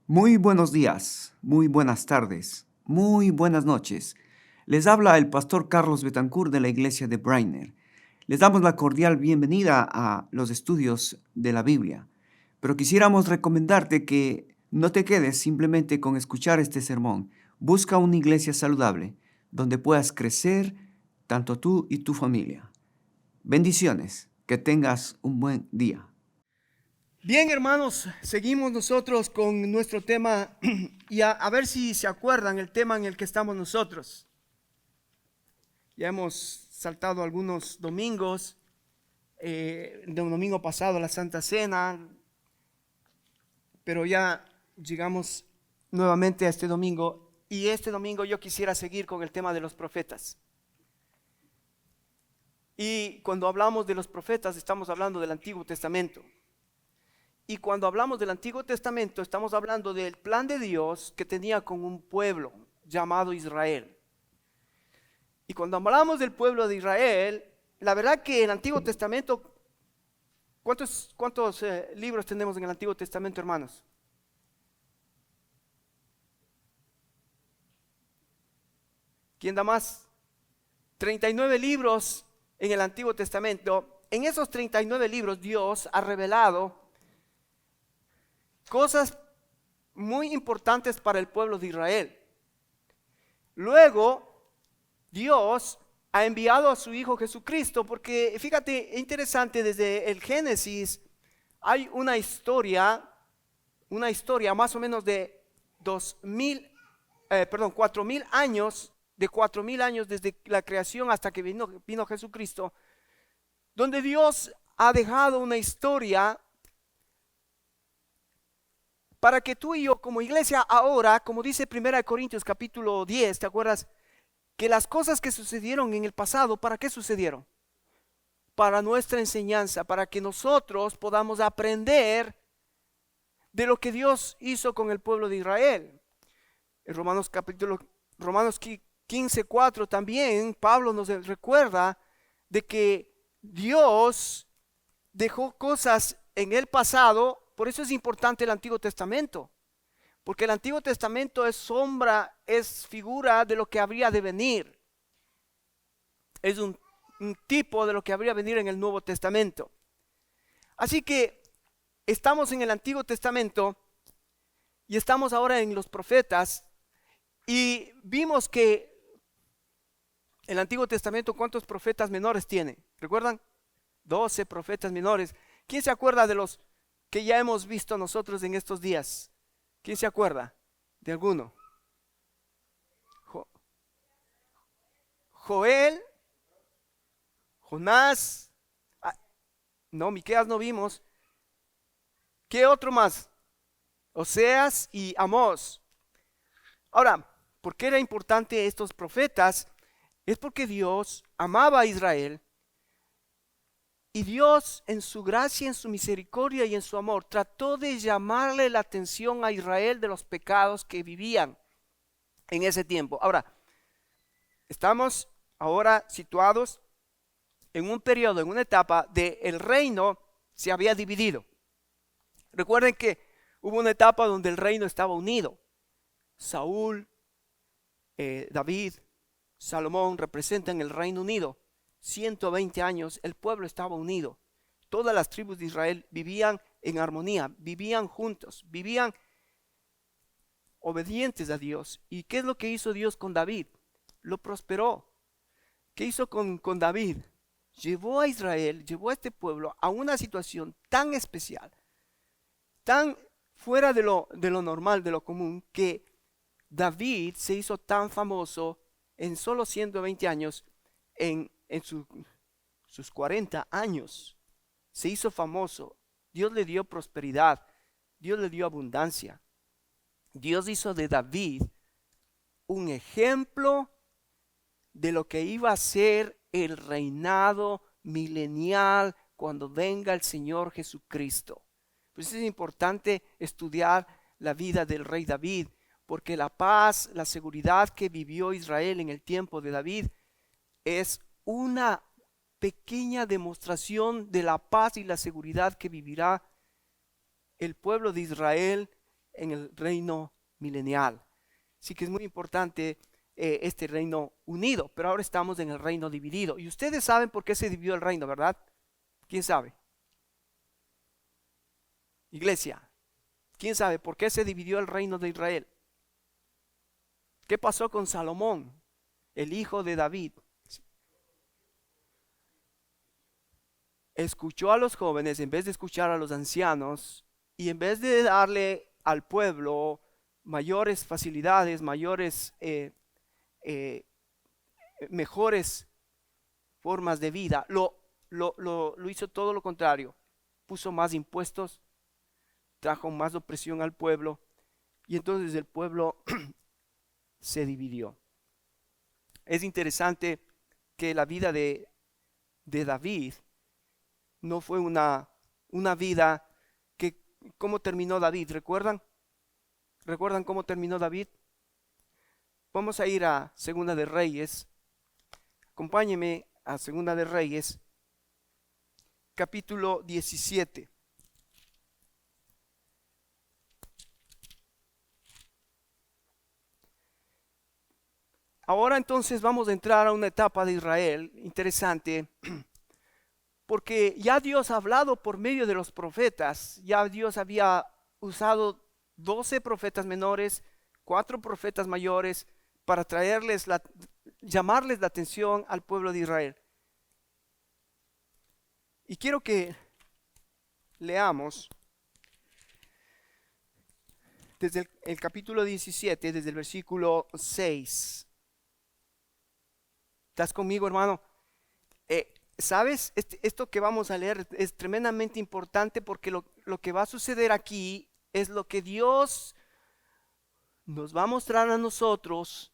Muy buenos días, muy buenas tardes, muy buenas noches. Les habla el pastor Carlos Betancourt de la iglesia de Brainer. Les damos la cordial bienvenida a los estudios de la Biblia, pero quisiéramos recomendarte que no te quedes simplemente con escuchar este sermón. Busca una iglesia saludable donde puedas crecer tanto tú y tu familia. Bendiciones, que tengas un buen día. Bien, hermanos, seguimos nosotros con nuestro tema y a ver si se acuerdan el tema en el que estamos nosotros. Ya hemos saltado algunos domingos, de un domingo pasado la Santa Cena, pero ya llegamos nuevamente a este domingo y este domingo yo quisiera seguir con el tema de los profetas. Y cuando hablamos de los profetas estamos hablando del Antiguo Testamento. Y cuando hablamos del Antiguo Testamento, estamos hablando del plan de Dios que tenía con un pueblo llamado Israel. Y cuando hablamos del pueblo de Israel, la verdad que en el Antiguo Testamento, ¿cuántos libros tenemos en el Antiguo Testamento, hermanos? ¿Quién da más? 39 libros en el Antiguo Testamento. En esos 39 libros Dios ha revelado cosas muy importantes para el pueblo de Israel. Luego, Dios ha enviado a su Hijo Jesucristo, porque fíjate, interesante, desde el Génesis hay una historia más o menos de 4,000 años, de 4,000 años desde la creación hasta que vino Jesucristo, donde Dios ha dejado una historia para que tú y yo como iglesia ahora, como dice 1 Corintios capítulo 10, ¿te acuerdas? Que las cosas que sucedieron en el pasado, ¿para qué sucedieron? Para nuestra enseñanza, para que nosotros podamos aprender de lo que Dios hizo con el pueblo de Israel. En Romanos 15:4 también Pablo nos recuerda de que Dios dejó cosas en el pasado. Por eso es importante el Antiguo Testamento, porque el Antiguo Testamento es sombra, es figura de lo que habría de venir. Es un tipo de lo que habría de venir en el Nuevo Testamento. Así que estamos en el Antiguo Testamento y estamos ahora en los profetas, y vimos que el Antiguo Testamento, ¿cuántos profetas menores tiene? ¿Recuerdan? 12 profetas menores. ¿Quién se acuerda de los que ya hemos visto nosotros en estos días? ¿Quién se acuerda de alguno? Joel, Jonás, no, Miqueas no vimos. ¿Qué otro más? Oseas y Amós. Ahora, ¿por qué era importante estos profetas? Es porque Dios amaba a Israel, y Dios en su gracia, en su misericordia y en su amor trató de llamarle la atención a Israel de los pecados que vivían en ese tiempo. Ahora, estamos ahora situados en un periodo, en una etapa de el reino se había dividido. Recuerden que hubo una etapa donde el reino estaba unido. Saúl, David, Salomón representan el Reino Unido. 120 años el pueblo estaba unido. Todas las tribus de Israel vivían en armonía, vivían juntos, vivían obedientes a Dios. ¿Y qué es lo que hizo Dios con David? Lo prosperó. ¿Qué hizo con David? Llevó a Israel, llevó a este pueblo a una situación tan especial, tan fuera de lo normal, de lo común, que David se hizo tan famoso en solo 120 años, en sus 40 años. Se hizo famoso. Dios le dio prosperidad, Dios le dio abundancia. Dios hizo de David un ejemplo de lo que iba a ser el reinado milenial cuando venga el Señor Jesucristo. Pues es importante estudiar la vida del rey David, porque la paz, la seguridad que vivió Israel en el tiempo de David es una pequeña demostración de la paz y la seguridad que vivirá el pueblo de Israel en el reino milenial. Así que es muy importante este reino unido, pero ahora estamos en el reino dividido. Y ustedes saben por qué se dividió el reino, ¿verdad? ¿Quién sabe? Iglesia, ¿quién sabe por qué se dividió el reino de Israel? ¿Qué pasó con Salomón, el hijo de David? Escuchó a los jóvenes en vez de escuchar a los ancianos, y en vez de darle al pueblo mayores facilidades, mejores formas de vida, lo hizo todo lo contrario. Puso más impuestos, trajo más opresión al pueblo, y entonces el pueblo se dividió. Es interesante que la vida de David no fue una vida que, ¿cómo terminó David? ¿Recuerdan? ¿Recuerdan cómo terminó David? Vamos a ir a Segunda de Reyes. Acompáñeme a Segunda de Reyes, capítulo 17. Ahora entonces vamos a entrar a una etapa de Israel interesante, porque ya Dios ha hablado por medio de los profetas. Ya Dios había usado 12 profetas menores, 4 profetas mayores, para llamarles la atención al pueblo de Israel. Y quiero que leamos desde el capítulo 17, desde el versículo 6. ¿Estás conmigo, hermano? ¿Sabes? Esto que vamos a leer es tremendamente importante, porque lo que va a suceder aquí es lo que Dios nos va a mostrar a nosotros,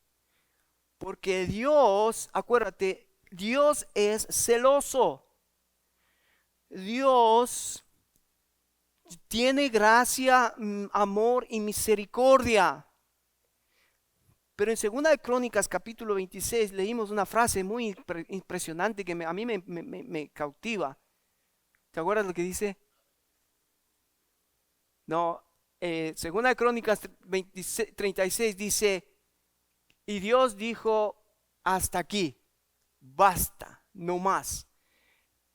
porque Dios, acuérdate, Dios es celoso. Dios tiene gracia, amor y misericordia. Pero en Segunda de Crónicas, capítulo 26, leímos una frase muy impresionante que a mí me cautiva. ¿Te acuerdas lo que dice? No, Segunda de Crónicas 36 dice, y Dios dijo, hasta aquí, basta, no más.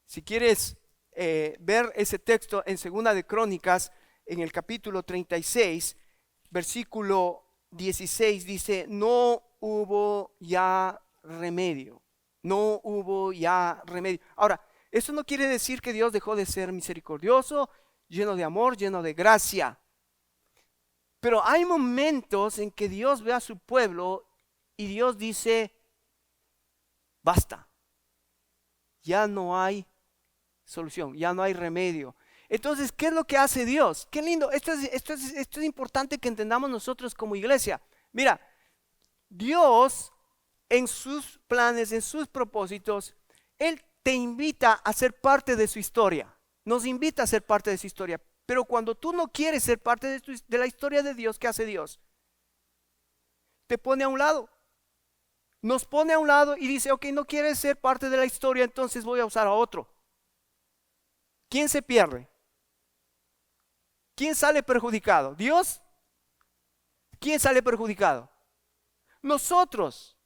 Si quieres ver ese texto en Segunda de Crónicas, en el capítulo 36, versículo 16 dice, no hubo ya remedio, no hubo ya remedio. Ahora, eso no quiere decir que Dios dejó de ser misericordioso, lleno de amor, lleno de gracia. Pero hay momentos en que Dios ve a su pueblo y Dios dice, basta, ya no hay solución, ya no hay remedio. Entonces, ¿qué es lo que hace Dios? Qué lindo, esto es importante que entendamos nosotros como iglesia. Mira, Dios en sus planes, en sus propósitos, Él te invita a ser parte de su historia. Nos invita a ser parte de su historia. Pero cuando tú no quieres ser parte de la historia de Dios, ¿qué hace Dios? Te pone a un lado. Nos pone a un lado y dice, ok, no quieres ser parte de la historia, entonces voy a usar a otro. ¿Quién se pierde? ¿Quién sale perjudicado? ¿Dios? ¿Quién sale perjudicado? Nosotros.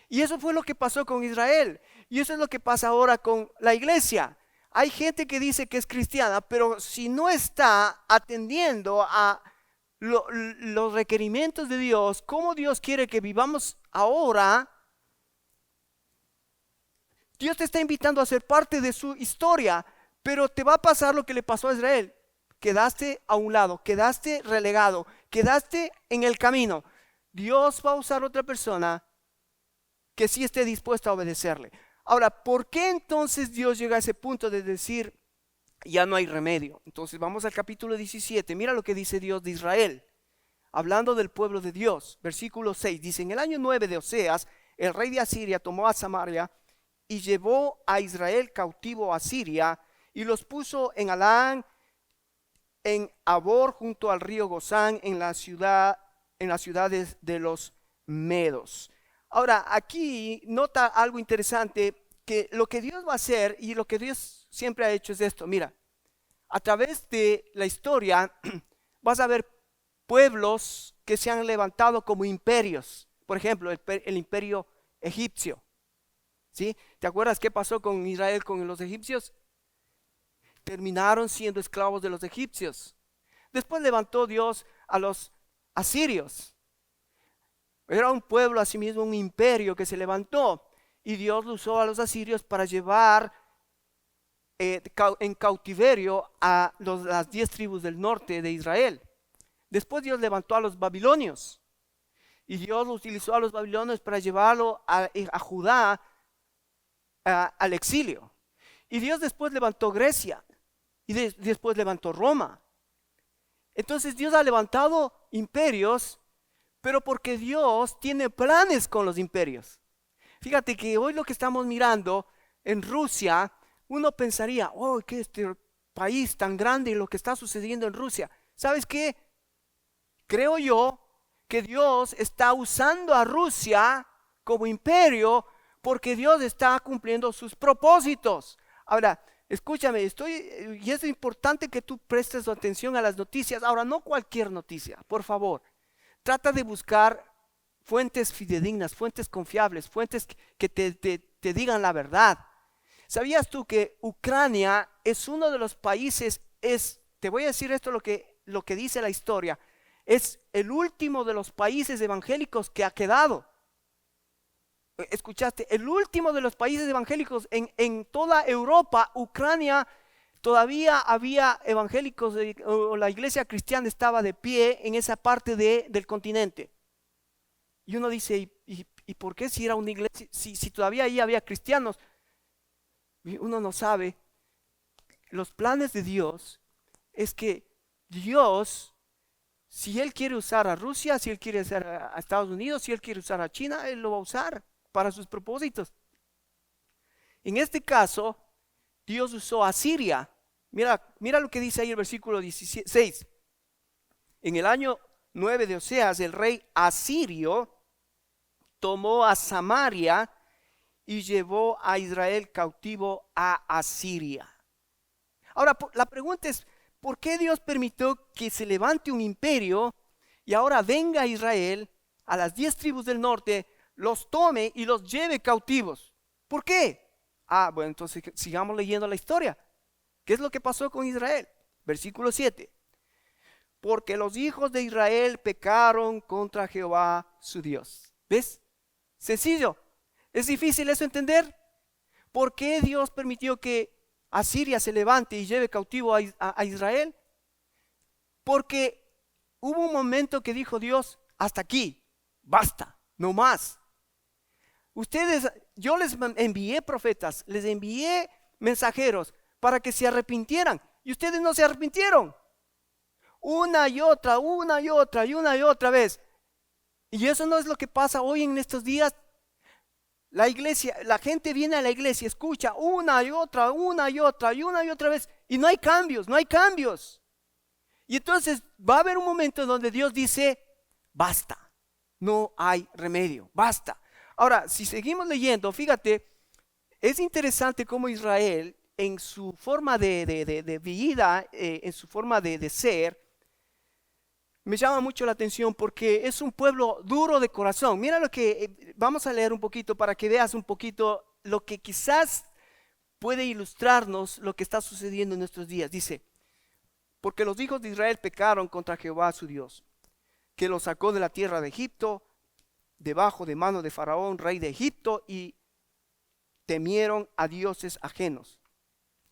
Y eso fue lo que pasó con Israel. Y eso es lo que pasa ahora con la iglesia. Hay gente que dice que es cristiana, pero si no está atendiendo a los requerimientos de Dios, cómo Dios quiere que vivamos ahora, Dios te está invitando a ser parte de su historia, pero te va a pasar lo que le pasó a Israel. Quedaste a un lado, quedaste relegado, quedaste en el camino. Dios va a usar otra persona que sí esté dispuesta a obedecerle. Ahora, ¿por qué entonces Dios llega a ese punto de decir, ya no hay remedio? Entonces vamos al capítulo 17, mira lo que dice Dios de Israel, hablando del pueblo de Dios. Versículo 6, dice, en el año 9 de Oseas, el rey de Asiria tomó a Samaria y llevó a Israel cautivo a Siria, y los puso en Halán, en Abor, junto al río Gozán, en las ciudades de los medos. Ahora, aquí nota algo interesante, que lo que Dios va a hacer y lo que Dios siempre ha hecho es esto. Mira, a través de la historia vas a ver pueblos que se han levantado como imperios. Por ejemplo, el imperio egipcio. ¿Sí? ¿Te acuerdas qué pasó con Israel, con los egipcios? Terminaron siendo esclavos de los egipcios. Después levantó Dios a los asirios. Era un pueblo, asimismo un imperio que se levantó. Y Dios usó a los asirios para llevar en cautiverio a las 10 tribus del norte de Israel. Después Dios levantó a los babilonios. Y Dios utilizó a los babilonios para llevarlo a Judá al exilio. Y Dios después levantó Grecia. Y después levantó Roma. Entonces Dios ha levantado imperios, pero porque Dios tiene planes con los imperios. Fíjate que hoy lo que estamos mirando en Rusia, uno pensaría, oh, que este país tan grande y lo que está sucediendo en Rusia. ¿Sabes qué? Creo yo que Dios está usando a Rusia como imperio porque Dios está cumpliendo sus propósitos. Ahora, escúchame, y es importante que tú prestes atención a las noticias. Ahora, no cualquier noticia, por favor. Trata de buscar fuentes fidedignas, fuentes confiables, fuentes que te digan la verdad. ¿Sabías tú que Ucrania es uno de los países, te voy a decir esto lo que dice la historia, es el último de los países evangélicos que ha quedado? ¿Escuchaste? El último de los países evangélicos en toda Europa. Ucrania, todavía había evangélicos, o la iglesia cristiana estaba de pie en esa parte del continente. Y uno dice, ¿y por qué si era una iglesia, si todavía ahí había cristianos? Y uno no sabe. Los planes de Dios es que Dios, si Él quiere usar a Rusia, si Él quiere usar a Estados Unidos, si Él quiere usar a China, Él lo va a usar para sus propósitos. En este caso, Dios usó a Siria. Mira lo que dice ahí el versículo 16. En el año 9 de Oseas, el rey asirio tomó a Samaria y llevó a Israel cautivo a Asiria. Ahora, la pregunta es, ¿por qué Dios permitió que se levante un imperio y ahora venga a Israel, a las 10 tribus del norte, los tome y los lleve cautivos? ¿Por qué? Bueno, entonces sigamos leyendo la historia. ¿Qué es lo que pasó con Israel? Versículo 7. Porque los hijos de Israel pecaron contra Jehová su Dios. ¿Ves? Sencillo. ¿Es difícil eso entender? ¿Por qué Dios permitió que Asiria se levante y lleve cautivo a Israel? Porque hubo un momento que dijo Dios, hasta aquí, basta, no más. Yo les envié profetas, les envié mensajeros para que se arrepintieran, y ustedes no se arrepintieron. Una y otra vez. Y eso no es lo que pasa hoy en estos días. La iglesia, la gente viene a la iglesia, escucha una y otra vez, y no hay cambios. Y entonces va a haber un momento donde Dios dice, basta, no hay remedio, basta. Ahora, si seguimos leyendo, fíjate, es interesante cómo Israel, en su forma de vida, en su forma de ser, me llama mucho la atención porque es un pueblo duro de corazón. Mira lo que, vamos a leer un poquito para que veas un poquito lo que quizás puede ilustrarnos lo que está sucediendo en nuestros días. Dice, porque los hijos de Israel pecaron contra Jehová su Dios, que los sacó de la tierra de Egipto, debajo de mano de Faraón, rey de Egipto, y temieron a dioses ajenos,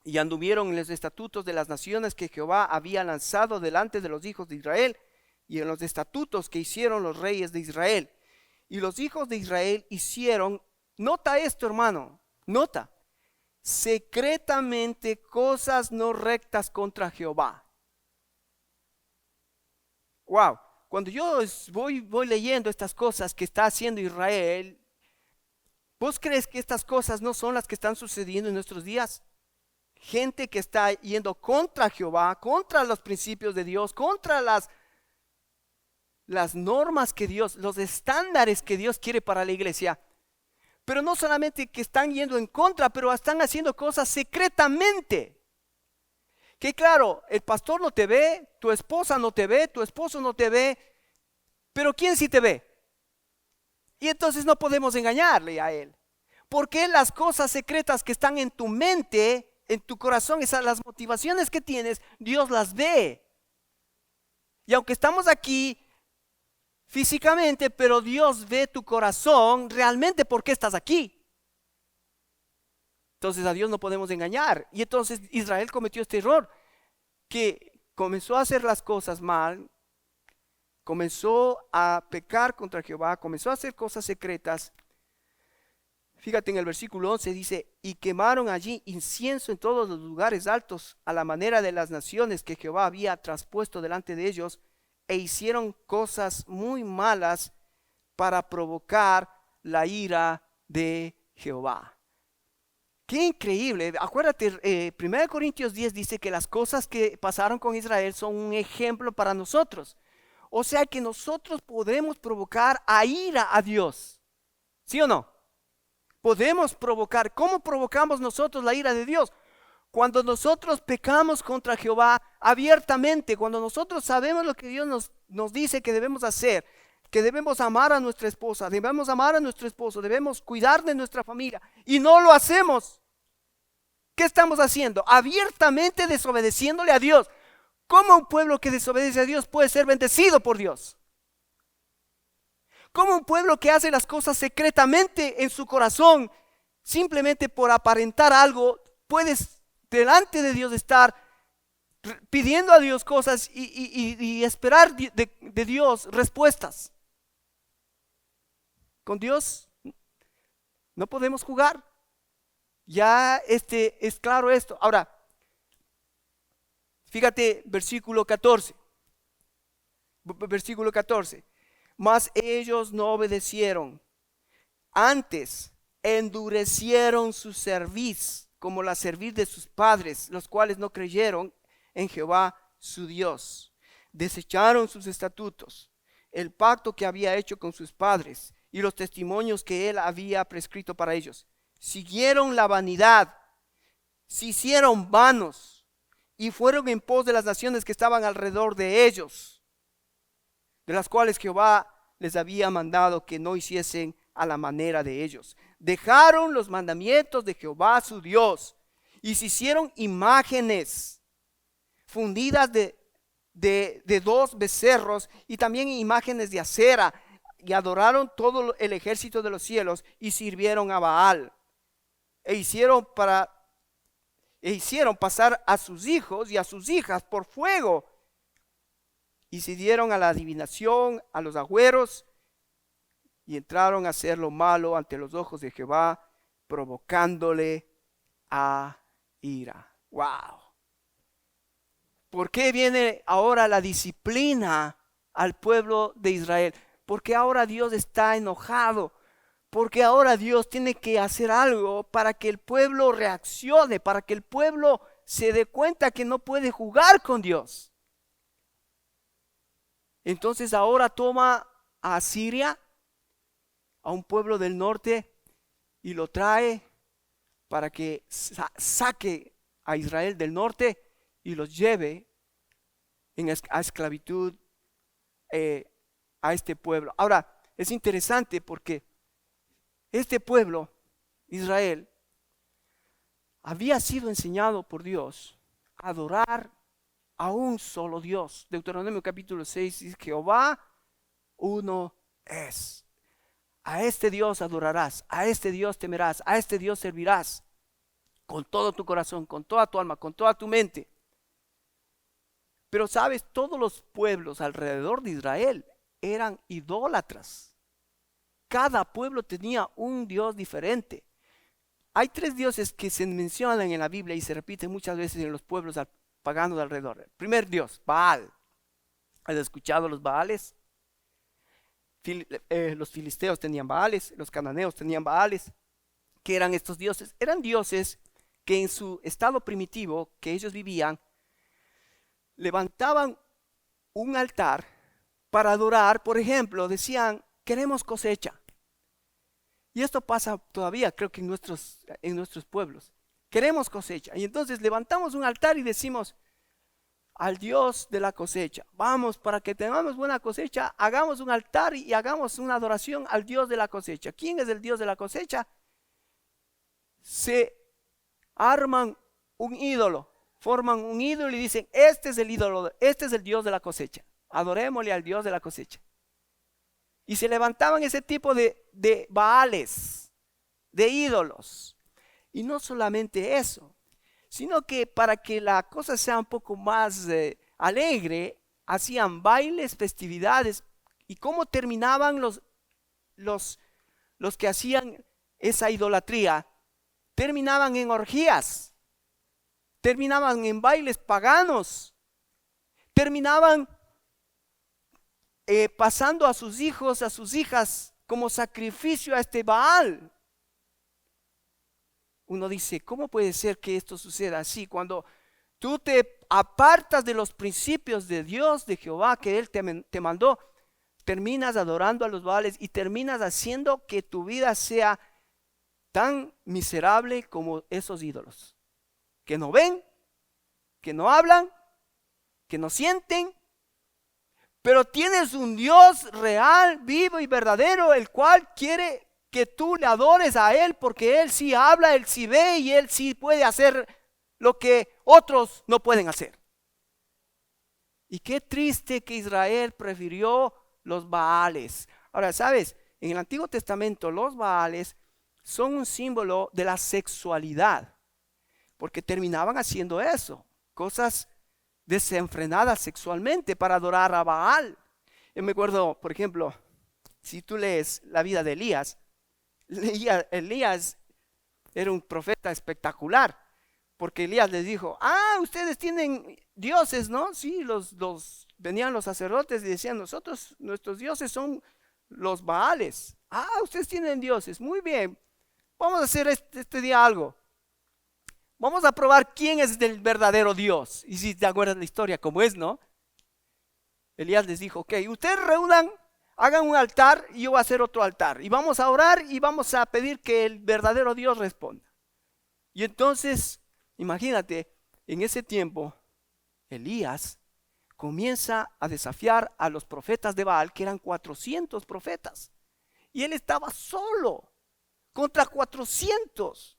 y anduvieron en los estatutos de las naciones que Jehová había lanzado delante de los hijos de Israel, y en los estatutos que hicieron los reyes de Israel. Y los hijos de Israel hicieron, nota esto hermano, nota, secretamente cosas no rectas contra Jehová. Wow, cuando yo voy leyendo estas cosas que está haciendo Israel, ¿vos crees que estas cosas no son las que están sucediendo en nuestros días? Gente que está yendo contra Jehová, contra los principios de Dios, contra las normas que Dios, los estándares que Dios quiere para la iglesia. Pero no solamente que están yendo en contra, pero están haciendo cosas secretamente. Que claro, el pastor no te ve, tu esposa no te ve, tu esposo no te ve, pero ¿quién sí te ve? Y entonces no podemos engañarle a él. Porque las cosas secretas que están en tu mente, en tu corazón, esas las motivaciones que tienes, Dios las ve. Y aunque estamos aquí físicamente, pero Dios ve tu corazón realmente porque estás aquí. Entonces a Dios no podemos engañar. Y entonces Israel cometió este error, que comenzó a hacer las cosas mal, comenzó a pecar contra Jehová, comenzó a hacer cosas secretas. Fíjate en el versículo 11 dice, y quemaron allí incienso en todos los lugares altos, a la manera de las naciones que Jehová había traspuesto delante de ellos, e hicieron cosas muy malas para provocar la ira de Jehová. Qué increíble. Acuérdate, 1 Corintios 10 dice que las cosas que pasaron con Israel son un ejemplo para nosotros. O sea que nosotros podemos provocar a ira a Dios. ¿Sí o no? Podemos provocar. ¿Cómo provocamos nosotros la ira de Dios? Cuando nosotros pecamos contra Jehová abiertamente, cuando nosotros sabemos lo que Dios nos dice que debemos hacer, que debemos amar a nuestra esposa, debemos amar a nuestro esposo, debemos cuidar de nuestra familia y no lo hacemos. ¿Qué estamos haciendo? Abiertamente desobedeciéndole a Dios. ¿Cómo un pueblo que desobedece a Dios puede ser bendecido por Dios? ¿Cómo un pueblo que hace las cosas secretamente en su corazón, simplemente por aparentar algo, puede delante de Dios estar pidiendo a Dios cosas y esperar de Dios respuestas? Con Dios no podemos jugar. Ya es claro esto. Ahora, fíjate versículo 14. Versículo 14. Mas ellos no obedecieron. Antes endurecieron su cerviz, como la cerviz de sus padres, los cuales no creyeron en Jehová su Dios. Desecharon sus estatutos, el pacto que había hecho con sus padres y los testimonios que él había prescrito para ellos. Siguieron la vanidad, se hicieron vanos y fueron en pos de las naciones que estaban alrededor de ellos, de las cuales Jehová les había mandado que no hiciesen a la manera de ellos. Dejaron los mandamientos de Jehová su Dios y se hicieron imágenes fundidas de dos becerros y también imágenes de acera, y adoraron todo el ejército de los cielos y sirvieron a Baal. E hicieron pasar a sus hijos y a sus hijas por fuego, y se dieron a la adivinación, a los agüeros, y entraron a hacer lo malo ante los ojos de Jehová, provocándole a ira. ¡Wow! ¿Por qué viene ahora la disciplina al pueblo de Israel? Porque ahora Dios está enojado. Porque ahora Dios tiene que hacer algo para que el pueblo reaccione, para que el pueblo se dé cuenta que no puede jugar con Dios. Entonces ahora toma a Siria, a un pueblo del norte, y lo trae para que saque a Israel del norte y los lleve a esclavitud a este pueblo. Ahora, es interesante porque este pueblo, Israel, había sido enseñado por Dios a adorar a un solo Dios. Deuteronomio capítulo 6 dice: Jehová uno es. A este Dios adorarás, a este Dios temerás, a este Dios servirás con todo tu corazón, con toda tu alma, con toda tu mente. Pero sabes, todos los pueblos alrededor de Israel eran idólatras. Cada pueblo tenía un Dios diferente. Hay 3 dioses que se mencionan en la Biblia y se repiten muchas veces en los pueblos paganos de alrededor. El primer Dios, Baal. ¿Has escuchado los Baales? Los filisteos tenían Baales, los cananeos tenían Baales. ¿Qué eran estos dioses? Eran dioses que en su estado primitivo que ellos vivían, levantaban un altar para adorar. Por ejemplo, decían: queremos cosecha. Y esto pasa todavía, creo que en nuestros pueblos. Queremos cosecha. Y entonces levantamos un altar y decimos: al Dios de la cosecha. Vamos, para que tengamos buena cosecha, hagamos un altar y hagamos una adoración al Dios de la cosecha. ¿Quién es el Dios de la cosecha? Se arman un ídolo, forman un ídolo y dicen, este es el ídolo, este es el Dios de la cosecha. Adorémosle al Dios de la cosecha. Y se levantaban ese tipo de baales, de ídolos. Y no solamente eso, sino que para que la cosa sea un poco más alegre, hacían bailes, festividades. ¿Y cómo terminaban los que hacían esa idolatría? Terminaban en orgías, terminaban en bailes paganos, terminaban pasando a sus hijos, a sus hijas como sacrificio a este Baal. Uno dice, ¿cómo puede ser que esto suceda así? Cuando tú te apartas de los principios de Dios, de Jehová, que Él te mandó, terminas adorando a los Baales y terminas haciendo que tu vida sea tan miserable como esos ídolos. Que no ven, que no hablan, que no sienten, pero tienes un Dios real, vivo y verdadero, el cual quiere que tú le adores a Él, porque Él sí habla, Él sí ve y Él sí puede hacer lo que otros no pueden hacer. Y qué triste que Israel prefirió los Baales. Ahora, ¿sabes? En el Antiguo Testamento los Baales son un símbolo de la sexualidad, porque terminaban haciendo eso, cosas desenfrenadas sexualmente para adorar a Baal. Yo me acuerdo, por ejemplo, si tú lees la vida de Elías era un profeta espectacular, porque Elías les dijo, ustedes tienen dioses, ¿no? Sí, venían los sacerdotes y decían, nuestros dioses son los Baales. Ustedes tienen dioses, muy bien, vamos a hacer este día algo. Vamos a probar quién es el verdadero Dios. Y si te acuerdas la historia, ¿cómo es, no? Elías les dijo, ok, ustedes reúnan, hagan un altar y yo voy a hacer otro altar. Y vamos a orar y vamos a pedir que el verdadero Dios responda. Y entonces, imagínate, en ese tiempo, Elías comienza a desafiar a los profetas de Baal, que eran 400 profetas. Y él estaba solo contra 400.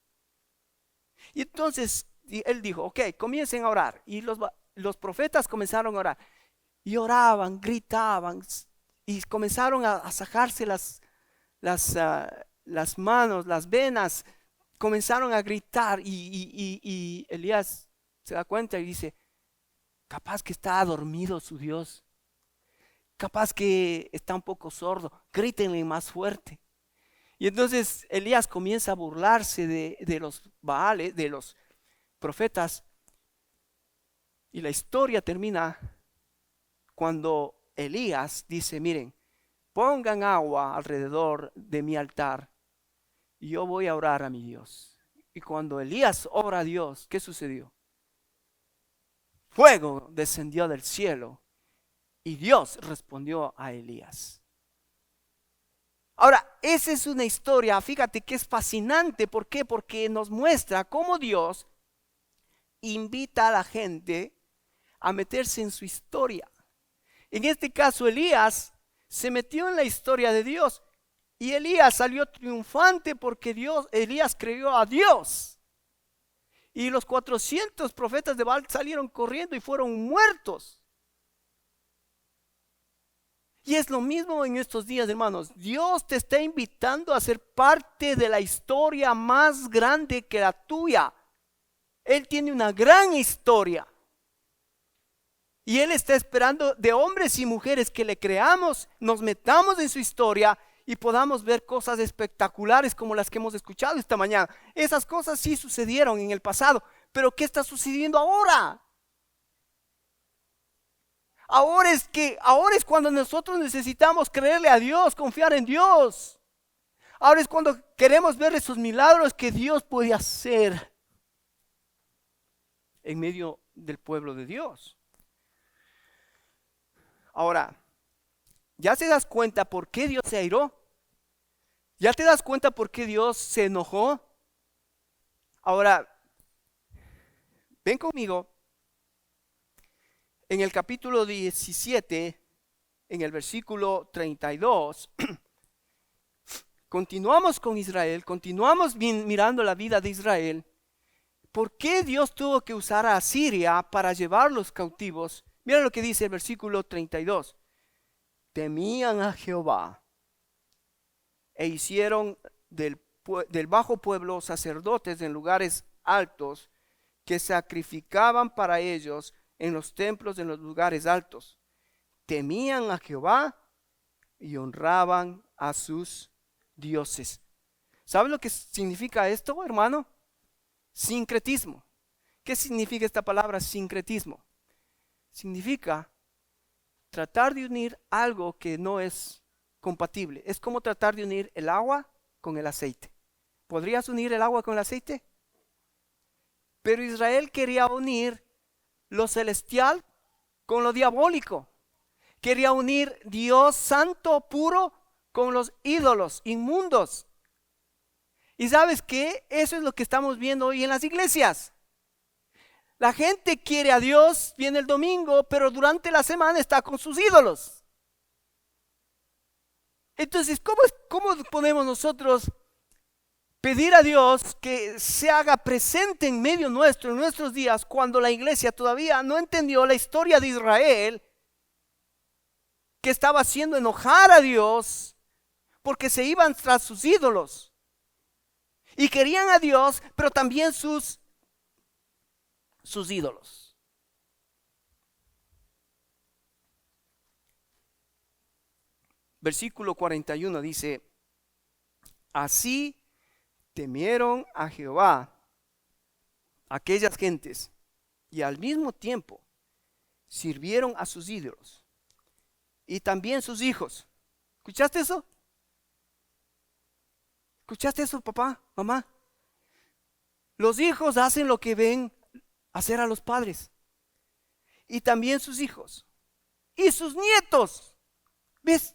Y entonces él dijo, ok, comiencen a orar. Y los profetas comenzaron a orar. Y oraban, gritaban. Y comenzaron a sacarse las manos, las venas. Comenzaron a gritar. Y Elías se da cuenta y dice, capaz que está dormido su Dios. Capaz que está un poco sordo. Grítenle más fuerte. Y entonces Elías comienza a burlarse de los Baales, de los profetas. Y la historia termina cuando Elías dice, miren, pongan agua alrededor de mi altar y yo voy a orar a mi Dios. Y cuando Elías ora a Dios, ¿qué sucedió? Fuego descendió del cielo y Dios respondió a Elías. Ahora, esa es una historia, fíjate que es fascinante. ¿Por qué? Porque nos muestra cómo Dios invita a la gente a meterse en su historia. En este caso, Elías se metió en la historia de Dios. Y Elías salió triunfante porque Elías creyó a Dios. Y los 400 profetas de Baal salieron corriendo y fueron muertos. Y es lo mismo en estos días, hermanos. Dios te está invitando a ser parte de la historia más grande que la tuya. Él tiene una gran historia. Y Él está esperando de hombres y mujeres que le creamos, nos metamos en su historia y podamos ver cosas espectaculares como las que hemos escuchado esta mañana. Esas cosas sí sucedieron en el pasado, pero ¿qué está sucediendo ahora? Ahora es cuando nosotros necesitamos creerle a Dios, confiar en Dios. Ahora es cuando queremos ver esos milagros que Dios puede hacer en medio del pueblo de Dios. Ahora, ¿ya te das cuenta por qué Dios se airó? ¿Ya te das cuenta por qué Dios se enojó? Ahora, ven conmigo en el capítulo 17, en el versículo 32, continuamos con Israel, continuamos mirando la vida de Israel. ¿Por qué Dios tuvo que usar a Asiria para llevarlos cautivos? Mira lo que dice el versículo 32. Temían a Jehová e hicieron del bajo pueblo sacerdotes en lugares altos que sacrificaban para ellos en los templos en los lugares altos. Temían a Jehová y honraban a sus dioses. ¿Sabes lo que significa esto, hermano? Sincretismo. ¿Qué significa esta palabra sincretismo? Significa tratar de unir algo que no es compatible. Es como tratar de unir el agua con el aceite. ¿Podrías unir el agua con el aceite? Pero Israel quería unir lo celestial con lo diabólico. Quería unir Dios santo, puro, con los ídolos inmundos. ¿Y sabes qué? Eso es lo que estamos viendo hoy en las iglesias. La gente quiere a Dios, viene el domingo, pero durante la semana está con sus ídolos. Entonces, ¿cómo podemos nosotros pedir a Dios que se haga presente en medio nuestro, en nuestros días, cuando la iglesia todavía no entendió la historia de Israel, que estaba haciendo enojar a Dios porque se iban tras sus ídolos y querían a Dios, pero también sus ídolos? Versículo 41 dice: así temieron a Jehová aquellas gentes y al mismo tiempo sirvieron a sus ídolos y también sus hijos. ¿Escuchaste eso? ¿Escuchaste eso, papá, mamá? Los hijos hacen lo que ven hacer a los padres y también sus hijos y sus nietos. ¿Ves?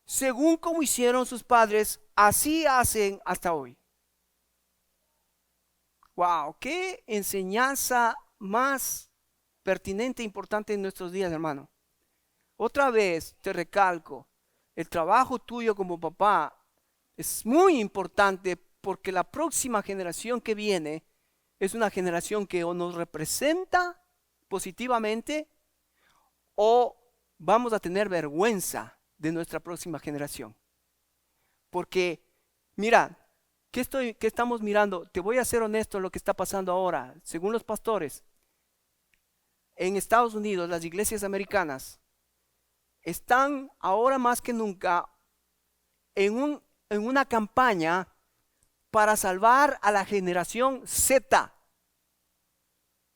Según como hicieron sus padres, así hacen hasta hoy. Wow, qué enseñanza más pertinente e importante en nuestros días, hermano. Otra vez te recalco, el trabajo tuyo como papá es muy importante, porque la próxima generación que viene es una generación que o nos representa positivamente o vamos a tener vergüenza de nuestra próxima generación. Porque, mira, ¿qué estamos mirando? Te voy a ser honesto en lo que está pasando ahora. Según los pastores, en Estados Unidos, las iglesias americanas están ahora más que nunca en una campaña para salvar a la generación Z.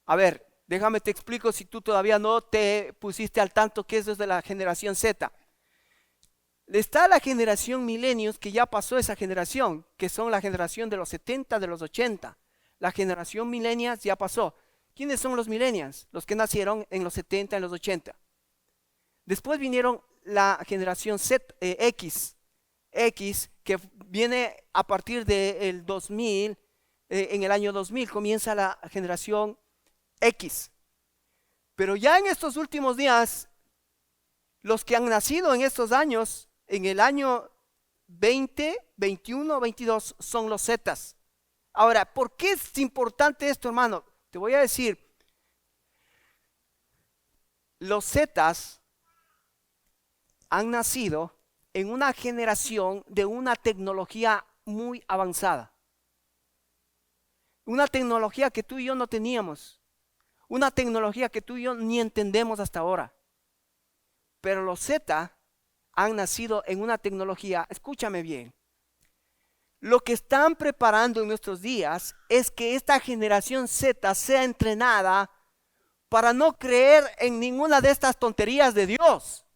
A ver, déjame te explico si tú todavía no te pusiste al tanto qué es de la generación Z. Está la generación millennials, que ya pasó esa generación, que son la generación de los 70, de los 80. La generación millennials ya pasó. ¿Quiénes son los millennials? Los que nacieron en los 70, en los 80. Después vinieron la generación X, que viene a partir del 2000, en el año 2000 comienza la generación X. Pero ya en estos últimos días, los que han nacido en estos años, en el año 20, 21, 22, son los Zetas. Ahora, ¿por qué es importante esto, hermano? Te voy a decir, los Zetas han nacido en una generación de una tecnología muy avanzada. Una tecnología que tú y yo no teníamos. Una tecnología que tú y yo ni entendemos hasta ahora. Pero los Z han nacido en una tecnología, escúchame bien. Lo que están preparando en nuestros días es que esta generación Z sea entrenada para no creer en ninguna de estas tonterías de Dios.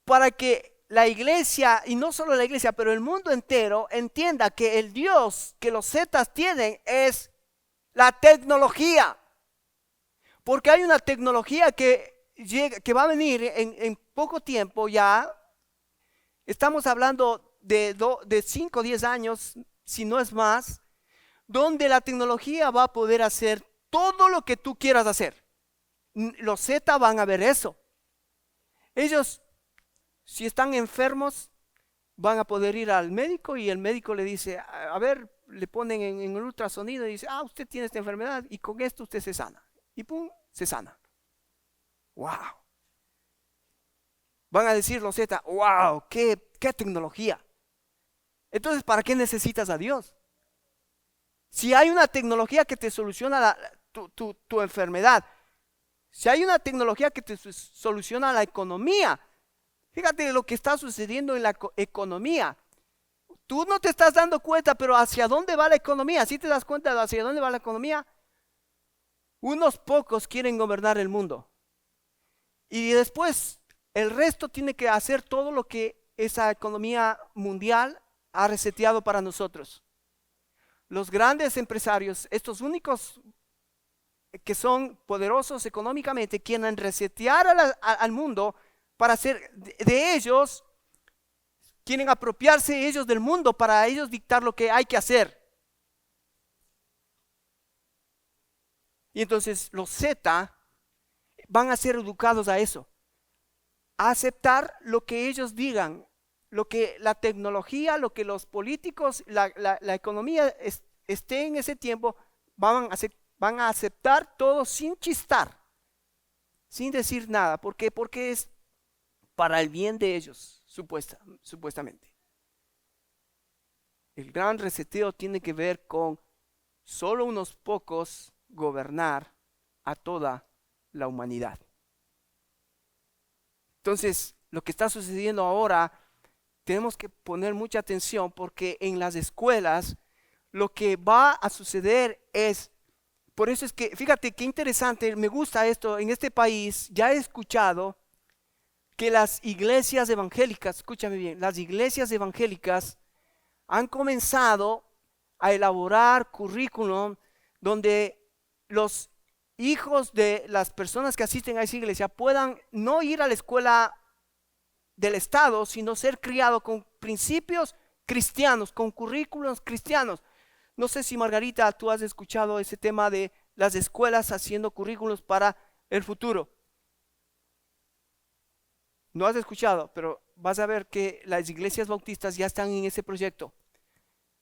Para que la iglesia, y no solo la iglesia, pero el mundo entero entienda que el Dios que los Zetas tienen es la tecnología. Porque hay una tecnología que va a venir en poco tiempo ya. Estamos hablando de 5 o 10 años, si no es más, donde la tecnología va a poder hacer todo lo que tú quieras hacer. Los Z van a ver eso. Ellos, si están enfermos, van a poder ir al médico y el médico le dice, a ver, le ponen en el ultrasonido y dice, usted tiene esta enfermedad y con esto usted se sana. Y pum, se sana. ¡Wow! Van a decir los Z, ¡wow! ¡Qué tecnología! Entonces, ¿para qué necesitas a Dios? Si hay una tecnología que te soluciona tu enfermedad, si hay una tecnología que te soluciona la economía, fíjate lo que está sucediendo en la economía. Tú no te estás dando cuenta, pero ¿hacia dónde va la economía? ¿Sí te das cuenta de hacia dónde va la economía? Unos pocos quieren gobernar el mundo. Y después el resto tiene que hacer todo lo que esa economía mundial ha reseteado para nosotros. Los grandes empresarios, estos únicos que son poderosos económicamente, quieren resetear al mundo para hacer de ellos, quieren apropiarse ellos del mundo para ellos dictar lo que hay que hacer. Y entonces los Z van a ser educados a eso, a aceptar lo que ellos digan, lo que la tecnología, lo que los políticos, la economía esté en ese tiempo, van a aceptar todo sin chistar, sin decir nada. ¿Por qué? Porque es para el bien de ellos, supuestamente. El gran reseteo tiene que ver con solo unos pocos gobernar a toda la humanidad. Entonces, lo que está sucediendo ahora, tenemos que poner mucha atención porque en las escuelas lo que va a suceder es, por eso es que, fíjate qué interesante, me gusta esto, en este país ya he escuchado que las iglesias evangélicas, escúchame bien, las iglesias evangélicas han comenzado a elaborar currículum donde los hijos de las personas que asisten a esa iglesia puedan no ir a la escuela del Estado, sino ser criados con principios cristianos, con currículos cristianos. No sé si Margarita, tú has escuchado ese tema de las escuelas haciendo currículos para el futuro. No has escuchado, pero vas a ver que las iglesias bautistas ya están en ese proyecto,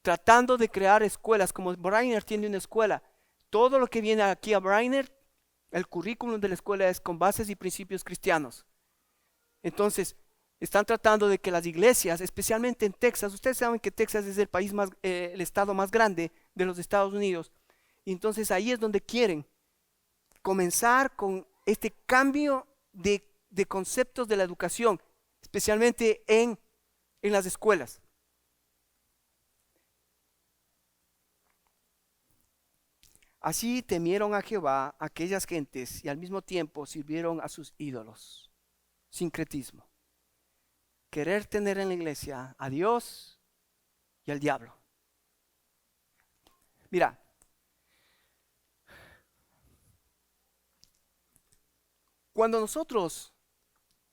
tratando de crear escuelas, como Brainerd tiene una escuela. Todo lo que viene aquí a Brainerd, el currículum de la escuela es con bases y principios cristianos. Entonces, están tratando de que las iglesias, especialmente en Texas, ustedes saben que Texas es el estado más grande de los Estados Unidos, y entonces ahí es donde quieren comenzar con este cambio de conceptos de la educación, especialmente en las escuelas. Así temieron a Jehová aquellas gentes y al mismo tiempo sirvieron a sus ídolos. Sincretismo. Querer tener en la iglesia a Dios y al diablo. Mira, cuando nosotros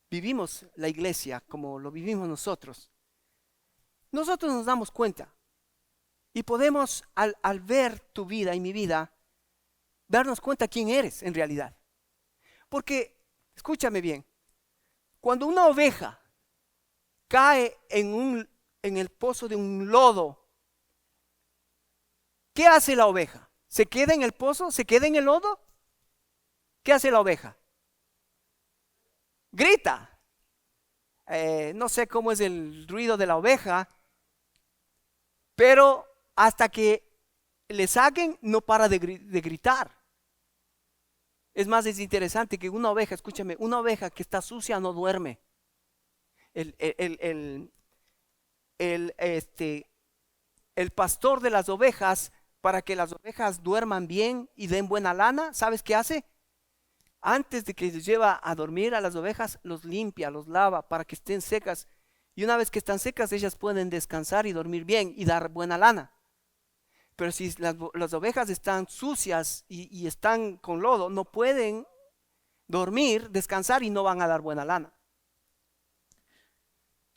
vivimos la iglesia como lo vivimos nosotros nos damos cuenta y podemos al ver tu vida y mi vida, darnos cuenta quién eres en realidad. Porque, escúchame bien, cuando una oveja cae en el pozo de un lodo, ¿qué hace la oveja? ¿Se queda en el pozo? ¿Se queda en el lodo? ¿Qué hace la oveja? Grita. No sé cómo es el ruido de la oveja, pero hasta que le saquen no para de gritar. Es más, es interesante que una oveja, escúchame, una oveja que está sucia no duerme. El pastor de las ovejas, para que las ovejas duerman bien y den buena lana, ¿sabes qué hace? Antes de que les lleva a dormir a las ovejas, los limpia, los lava para que estén secas. Y una vez que están secas, ellas pueden descansar y dormir bien y dar buena lana. Pero si las ovejas están sucias y están con lodo, no pueden dormir, descansar y no van a dar buena lana.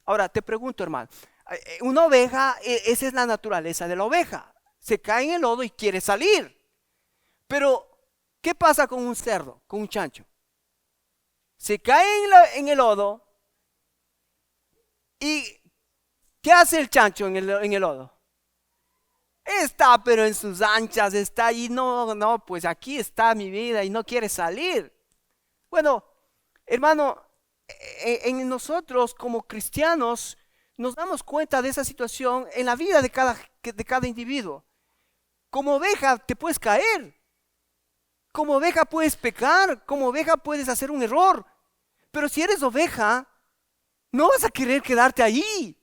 Ahora te pregunto, hermano, una oveja, esa es la naturaleza de la oveja. Se cae en el lodo y quiere salir. Pero, ¿qué pasa con un cerdo, con un chancho? se cae en el lodo. ¿Y qué hace el chancho en el lodo? Está pero en sus anchas, está ahí, no, pues aquí está mi vida y no quiere salir. Bueno, hermano, en nosotros como cristianos nos damos cuenta de esa situación en la vida de cada individuo. Como oveja te puedes caer, como oveja puedes pecar, como oveja puedes hacer un error, pero si eres oveja, no vas a querer quedarte ahí.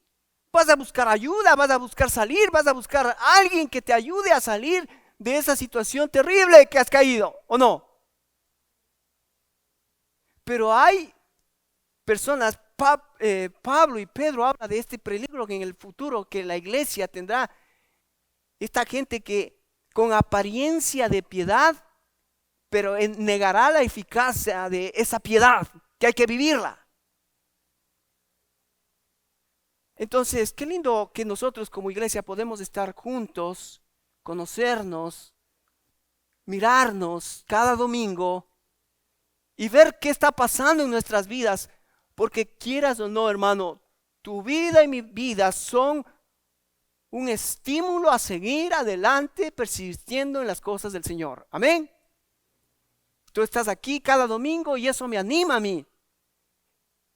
Vas a buscar ayuda, vas a buscar salir, vas a buscar a alguien que te ayude a salir de esa situación terrible que has caído, ¿o no? Pero hay personas, Pablo y Pedro hablan de este peligro que en el futuro que la iglesia tendrá, esta gente que con apariencia de piedad, pero negará la eficacia de esa piedad, que hay que vivirla. Entonces, qué lindo que nosotros como iglesia podemos estar juntos, conocernos, mirarnos cada domingo y ver qué está pasando en nuestras vidas, porque quieras o no, hermano, tu vida y mi vida son un estímulo a seguir adelante persistiendo en las cosas del Señor. Amén. Tú estás aquí cada domingo y eso me anima a mí.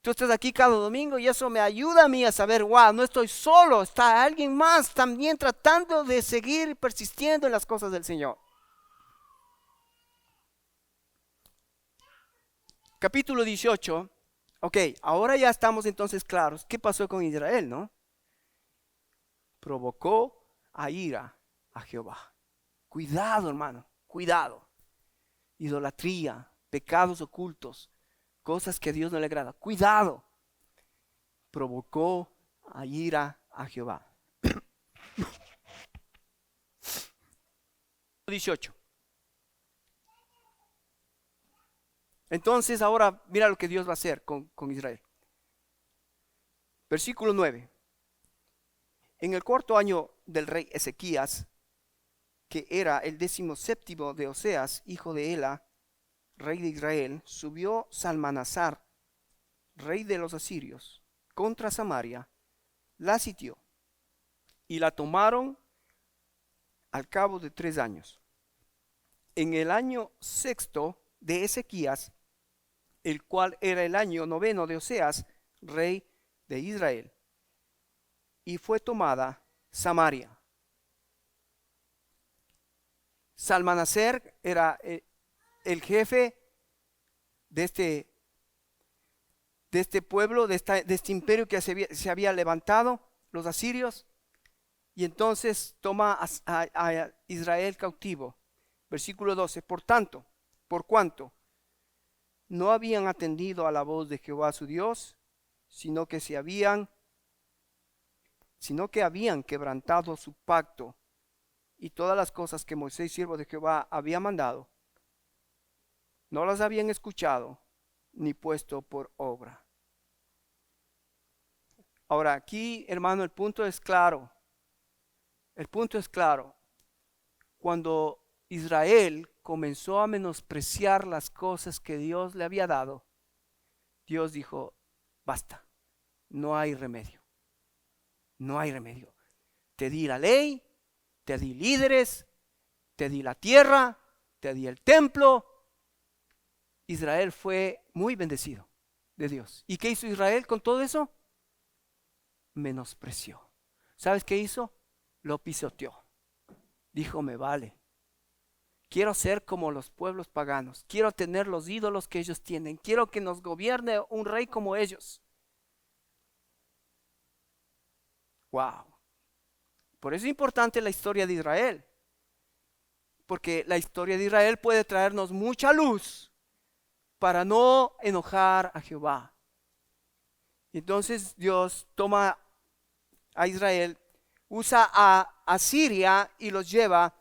Tú estás aquí cada domingo y eso me ayuda a mí a saber, wow, no estoy solo, está alguien más también tratando de seguir persistiendo en las cosas del Señor. Capítulo 18. Ok, ahora ya estamos entonces claros. ¿Qué pasó con Israel, no? Provocó a ira a Jehová. Cuidado, hermano, cuidado. Idolatría, pecados ocultos, cosas que a Dios no le agrada. Cuidado. Provocó a ira a Jehová. 18. Entonces ahora mira lo que Dios va a hacer con Israel. Versículo 9. En el cuarto año del rey Ezequías, que era el 17º de Oseas, hijo de Ela, rey de Israel, subió Salmanasar, rey de los asirios, contra Samaria, la sitió y la tomaron al cabo de 3 años. En el año 6º de Ezequías, el cual era el año 9º de Oseas, rey de Israel, y fue tomada Samaria. Salmanaser era el jefe de este pueblo, de este imperio que se había levantado, los asirios, y entonces toma a Israel cautivo. Versículo 12, por cuanto no habían atendido a la voz de Jehová su Dios, sino que habían quebrantado su pacto y todas las cosas que Moisés, siervo de Jehová, había mandado, no las habían escuchado ni puesto por obra. Ahora aquí, hermano, el punto es claro. El punto es claro. Cuando Israel comenzó a menospreciar las cosas que Dios le había dado, Dios dijo, basta, no hay remedio. No hay remedio. Te di la ley, te di líderes, te di la tierra, te di el templo. Israel fue muy bendecido de Dios. ¿Y qué hizo Israel con todo eso? Menospreció. ¿Sabes qué hizo? Lo pisoteó. Dijo, me vale. Quiero ser como los pueblos paganos. Quiero tener los ídolos que ellos tienen. Quiero que nos gobierne un rey como ellos. Wow. Por eso es importante la historia de Israel. Porque la historia de Israel puede traernos mucha luz para no enojar a Jehová. Entonces Dios toma a Israel, usa a Siria y los lleva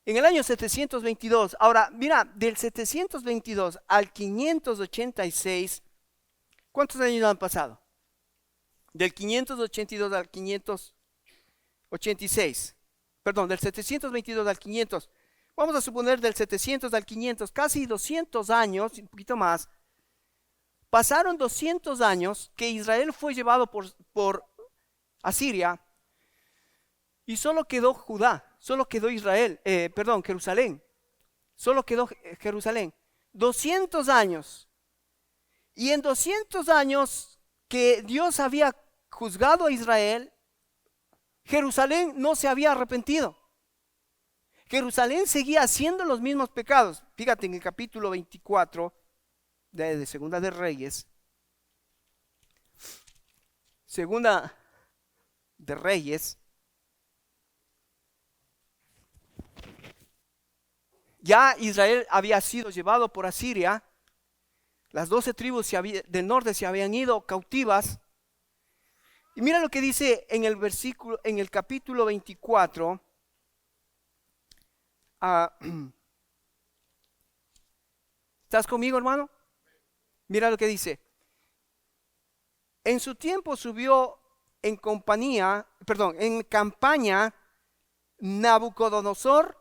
en el año 722. Ahora, mira, del 722 al 586, ¿cuántos años han pasado? Del 582 al 586. Perdón, del 722 al 500. Vamos a suponer del 700 al 500, casi 200 años, un poquito más. Pasaron 200 años que Israel fue llevado por Asiria y solo quedó Judá, solo quedó Jerusalén, solo quedó Jerusalén. 200 años. Y en 200 años que Dios había juzgado a Israel, Jerusalén no se había arrepentido. Jerusalén seguía haciendo los mismos pecados. Fíjate en el capítulo 24 de Segunda de Reyes. Segunda de Reyes. Ya Israel había sido llevado por Asiria. Las 12 tribus del norte se habían ido cautivas. Y mira lo que dice en el capítulo 24. ¿Estás conmigo, hermano? Mira lo que dice. En su tiempo subió en campaña Nabucodonosor,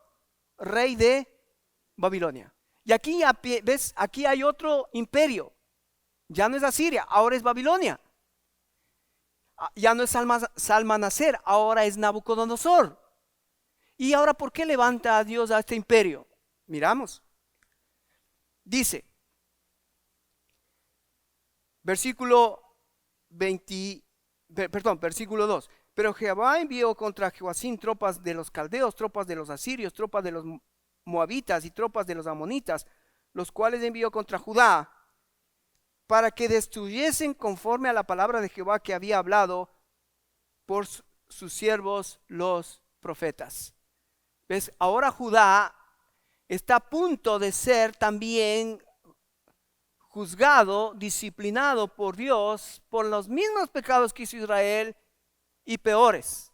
rey de Babilonia. Y aquí ves, aquí hay otro imperio. Ya no es Asiria, ahora es Babilonia. Ya no es Salmanaser, ahora es Nabucodonosor. ¿Y ahora por qué levanta a Dios a este imperio? Miramos. Dice, versículo 2. Pero Jehová envió contra Joacim tropas de los caldeos, tropas de los asirios, tropas de los moabitas y tropas de los amonitas, los cuales envió contra Judá, para que destruyesen conforme a la palabra de Jehová que había hablado por sus siervos los profetas. ¿Ves? Ahora Judá está a punto de ser también juzgado, disciplinado por Dios por los mismos pecados que hizo Israel y peores.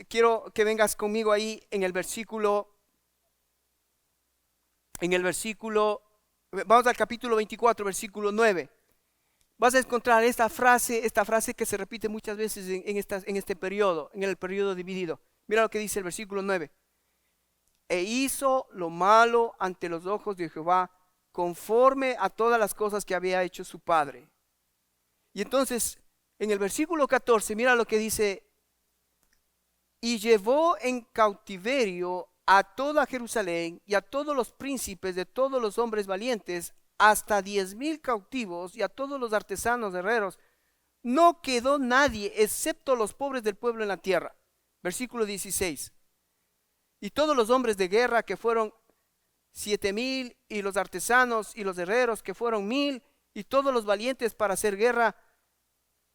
Quiero que vengas conmigo ahí en el versículo, vamos al capítulo 24, versículo 9. Vas a encontrar esta frase que se repite muchas veces en este periodo, en el periodo dividido. Mira lo que dice el versículo 9. E hizo lo malo ante los ojos de Jehová, conforme a todas las cosas que había hecho su padre. Y entonces, en el versículo 14, mira lo que dice. Y llevó en cautiverio a toda Jerusalén y a todos los príncipes de todos los hombres valientes, hasta 10,000 cautivos, y a todos los artesanos herreros. No quedó nadie excepto los pobres del pueblo en la tierra. Versículo 16. Y todos los hombres de guerra, que fueron 7,000, y los artesanos y los herreros, que fueron 1,000, y todos los valientes para hacer guerra,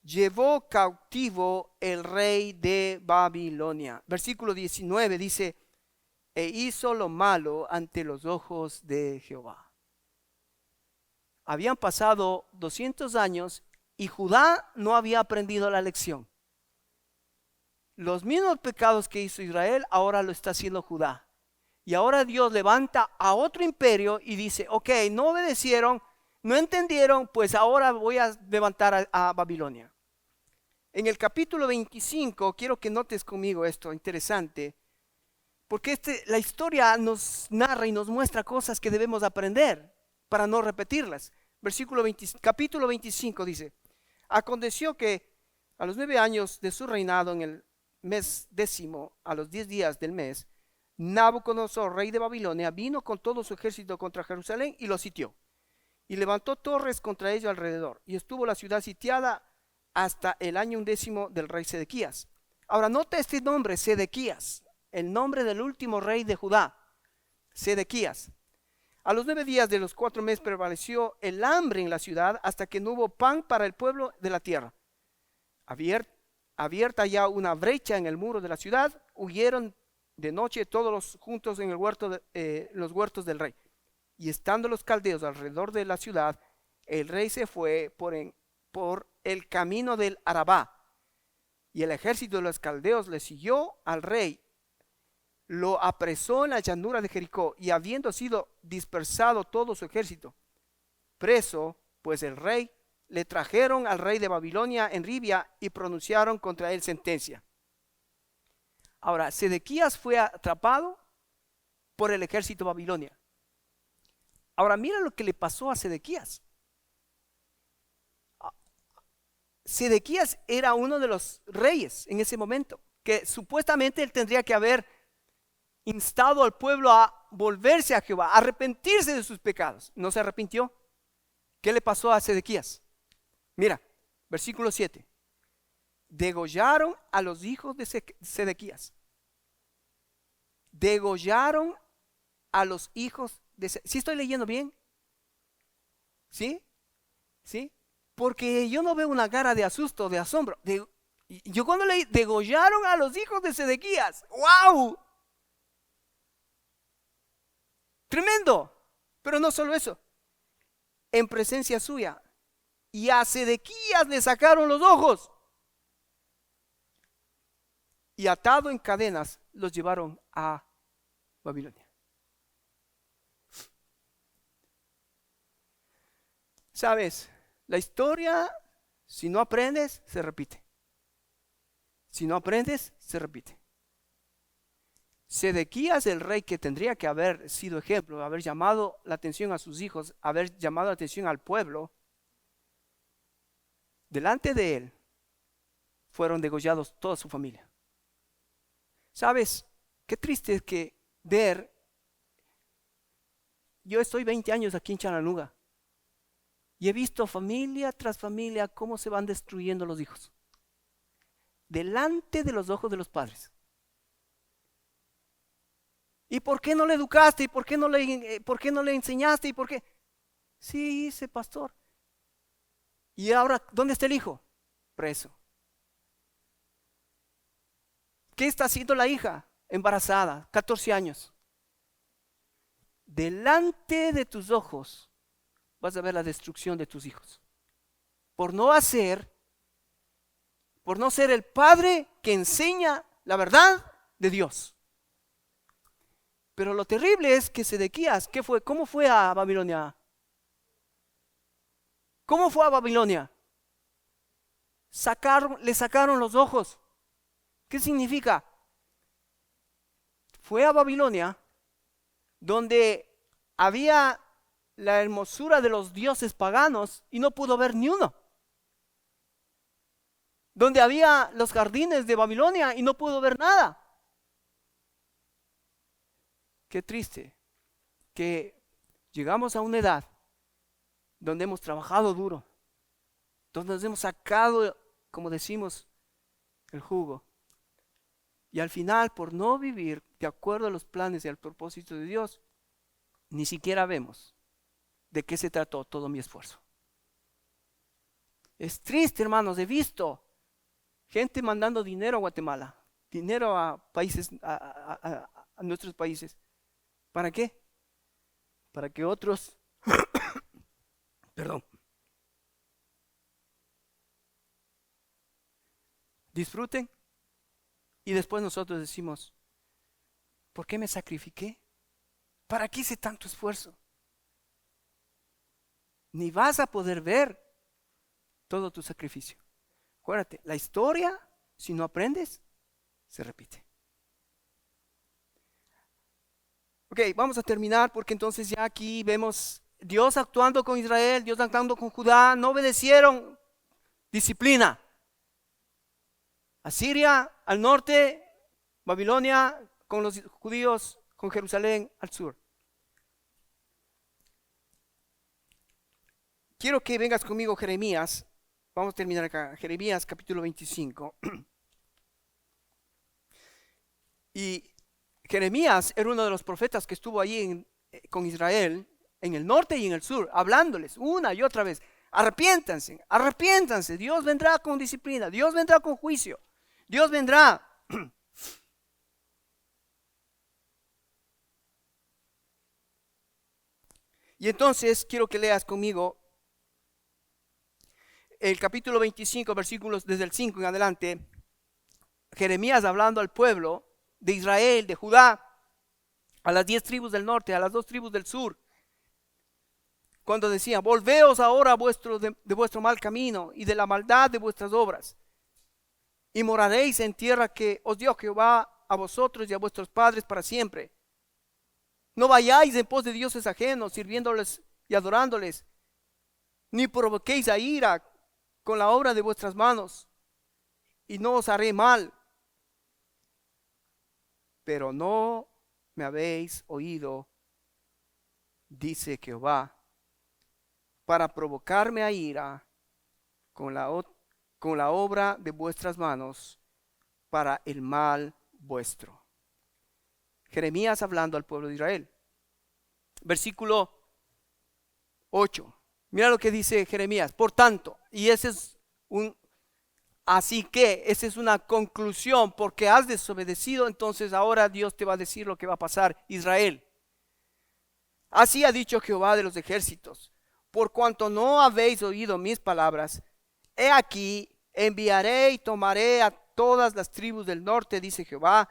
llevó cautivo el rey de Babilonia. Versículo 19 dice, e hizo lo malo ante los ojos de Jehová. Habían pasado 200 años y Judá no había aprendido la lección. Los mismos pecados que hizo Israel, ahora lo está haciendo Judá. Y ahora Dios levanta a otro imperio y dice, ok, no obedecieron, no entendieron, pues ahora voy a levantar a Babilonia. En el capítulo 25, quiero que notes conmigo esto interesante, porque la historia nos narra y nos muestra cosas que debemos aprender para no repetirlas. Capítulo 25 dice, aconteció que a los 9 años de su reinado, en el mes 10, a los 10 días del mes, Nabucodonosor, rey de Babilonia, vino con todo su ejército contra Jerusalén y lo sitió. Y levantó torres contra ello alrededor. Y estuvo la ciudad sitiada hasta el año 11 del rey Sedequías. Ahora nota este nombre, Sedequías, el nombre del último rey de Judá, Sedequías. A los 9 días de los 4 meses prevaleció el hambre en la ciudad, hasta que no hubo pan para el pueblo de la tierra. Abierta ya una brecha en el muro de la ciudad, huyeron de noche todos juntos en los huertos del rey. Y estando los caldeos alrededor de la ciudad, el rey se fue por el camino del Arabá. Y el ejército de los caldeos le siguió al rey, lo apresó en la llanura de Jericó, y habiendo sido dispersado todo su ejército, preso pues el rey, le trajeron al rey de Babilonia en Ribia y pronunciaron contra él sentencia. Ahora, Sedequías fue atrapado por el ejército babilonia. Ahora mira lo que le pasó a Sedequías. Sedequías era uno de los reyes en ese momento, que supuestamente él tendría que haber instado al pueblo a volverse a Jehová, a arrepentirse de sus pecados. ¿No se arrepintió? ¿Qué le pasó a Sedequías? Mira, versículo 7. Degollaron a los hijos de Sedequías. Degollaron a los hijos de Sedequías. ¿Sí estoy leyendo bien? ¿Sí? ¿Sí? Porque yo no veo una cara de asusto, de asombro. Yo cuando leí, degollaron a los hijos de Sedequías. ¡Wow! Tremendo. Pero no solo eso. En presencia suya. Y a Sedequías le sacaron los ojos. Y atado en cadenas los llevaron a Babilonia. ¿Sabes? La historia, si no aprendes, se repite. Si no aprendes, se repite. Sedequías, el rey que tendría que haber sido ejemplo, haber llamado la atención a sus hijos, haber llamado la atención al pueblo, delante de él fueron degollados toda su familia. ¿Sabes? Qué triste es que ver, yo estoy 20 años aquí en Chalanoga y he visto familia tras familia cómo se van destruyendo los hijos, delante de los ojos de los padres. ¿Y por qué no le educaste? ¿Y por qué no le enseñaste? ¿Y por qué? Sí, hice, pastor. ¿Y ahora dónde está el hijo? Preso. ¿Qué está haciendo la hija? Embarazada, 14 años. Delante de tus ojos vas a ver la destrucción de tus hijos. Por no ser el padre que enseña la verdad de Dios. Pero lo terrible es que Sedequías, ¿qué fue? ¿Cómo fue a Babilonia? ¿Cómo fue a Babilonia? Le sacaron los ojos. ¿Qué significa? Fue a Babilonia, donde había la hermosura de los dioses paganos y no pudo ver ni uno. Donde había los jardines de Babilonia y no pudo ver nada. Qué triste que llegamos a una edad donde hemos trabajado duro, donde nos hemos sacado, como decimos, el jugo. Y al final, por no vivir de acuerdo a los planes y al propósito de Dios, ni siquiera vemos de qué se trató todo mi esfuerzo. Es triste, hermanos, he visto gente mandando dinero a Guatemala, dinero a países, a nuestros países. ¿Para qué? Para que otros, disfruten. Y después nosotros decimos, ¿por qué me sacrifiqué? ¿Para qué hice tanto esfuerzo? Ni vas a poder ver todo tu sacrificio. Acuérdate, la historia, si no aprendes, se repite. Ok, vamos a terminar porque entonces ya aquí vemos Dios actuando con Israel, Dios actuando con Judá, no obedecieron, disciplina. Asiria al norte, Babilonia con los judíos, con Jerusalén al sur. Quiero que vengas conmigo Jeremías, vamos a terminar acá, Jeremías capítulo 25. Y Jeremías era uno de los profetas que estuvo allí con Israel, en el norte y en el sur, hablándoles una y otra vez, arrepiéntanse, arrepiéntanse, Dios vendrá con disciplina, Dios vendrá con juicio. Dios vendrá. Y entonces quiero que leas conmigo el capítulo 25, versículos desde el 5 en adelante. Jeremías hablando al pueblo de Israel, de Judá, a las 10 tribus del norte, a las 2 tribus del sur. Cuando decía, volveos ahora de vuestro mal camino y de la maldad de vuestras obras. Y moraréis en tierra que os dio Jehová a vosotros y a vuestros padres para siempre. No vayáis en pos de dioses ajenos, sirviéndoles y adorándoles, ni provoquéis a ira con la obra de vuestras manos, y no os haré mal. Pero no me habéis oído, dice Jehová, para provocarme a ira con la obra de vuestras manos, para el mal vuestro. Jeremías hablando al pueblo de Israel. Versículo 8. Mira lo que dice Jeremías. Por tanto, y ese es así que, esa es una conclusión, porque has desobedecido, entonces ahora Dios te va a decir lo que va a pasar, Israel. Así ha dicho Jehová de los ejércitos: por cuanto no habéis oído mis palabras, he aquí, enviaré y tomaré a todas las tribus del norte, dice Jehová,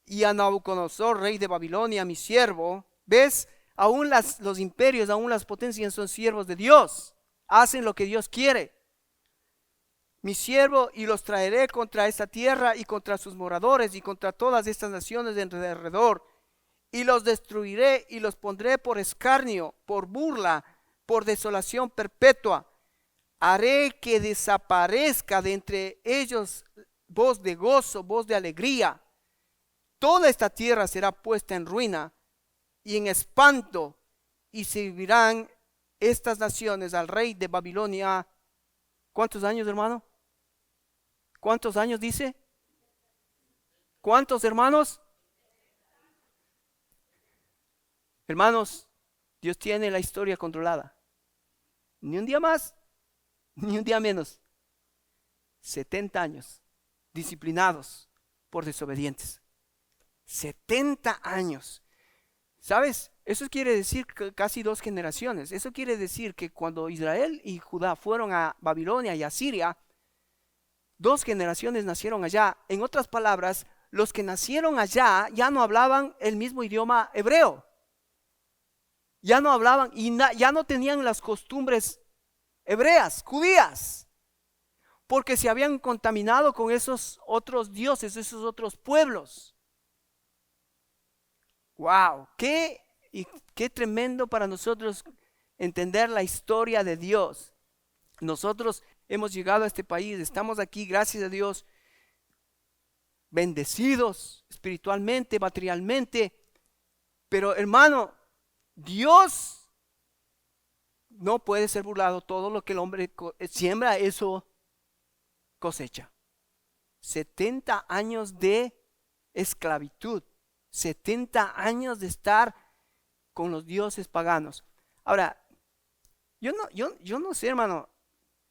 y a Nabucodonosor, rey de Babilonia, mi siervo. ¿Ves? Aún los imperios, aún las potencias son siervos de Dios. Hacen lo que Dios quiere. Mi siervo, y los traeré contra esta tierra y contra sus moradores y contra todas estas naciones de alrededor. Y los destruiré y los pondré por escarnio, por burla, por desolación perpetua. Haré que desaparezca de entre ellos voz de gozo, voz de alegría. Toda esta tierra será puesta en ruina y en espanto, y servirán estas naciones al rey de Babilonia. ¿Cuántos años, hermano? ¿Cuántos años dice? ¿Cuántos, hermanos? Hermanos, Dios tiene la historia controlada. Ni un día más, ni un día menos. 70 años disciplinados por desobedientes. 70 años. ¿Sabes? Eso quiere decir que casi 2 generaciones. Eso quiere decir que cuando Israel y Judá fueron a Babilonia y a Siria, 2 generaciones nacieron allá. En otras palabras, los que nacieron allá ya no hablaban el mismo idioma hebreo. Ya no hablaban y ya no tenían las costumbres hebreas, judías, porque se habían contaminado con esos otros dioses, esos otros pueblos. Wow, qué tremendo para nosotros entender la historia de Dios. Nosotros hemos llegado a este país, estamos aquí, gracias a Dios, bendecidos espiritualmente, materialmente, pero hermano, Dios no puede ser burlado. Todo lo que el hombre siembra, eso cosecha. 70 años de esclavitud, 70 años de estar con los dioses paganos. Ahora, yo no sé, hermano,